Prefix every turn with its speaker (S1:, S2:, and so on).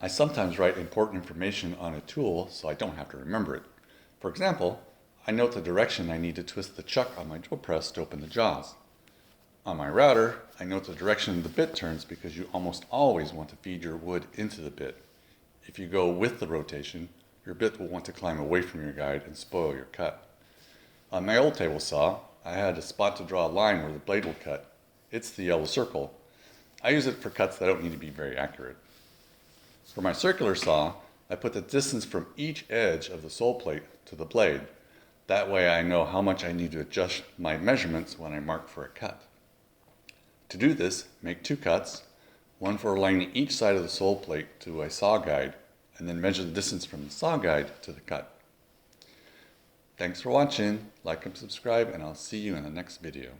S1: I sometimes write important information on a tool so I don't have to remember it. For example, I note the direction I need to twist the chuck on my drill press to open the jaws. On my router, I note the direction the bit turns because you almost always want to feed your wood into the bit. If you go with the rotation, your bit will want to climb away from your guide and spoil your cut. On my old table saw, I had a spot to draw a line where the blade will cut. It's the yellow circle. I use it for cuts that don't need to be very accurate. For my circular saw, I put the distance from each edge of the sole plate to the blade. That way I know how much I need to adjust my measurements when I mark for a cut. To do this, make 2 cuts, one for aligning each side of the sole plate to a saw guide, and then measure the distance from the saw guide to the cut. Thanks for watching, like and subscribe, and I'll see you in the next video.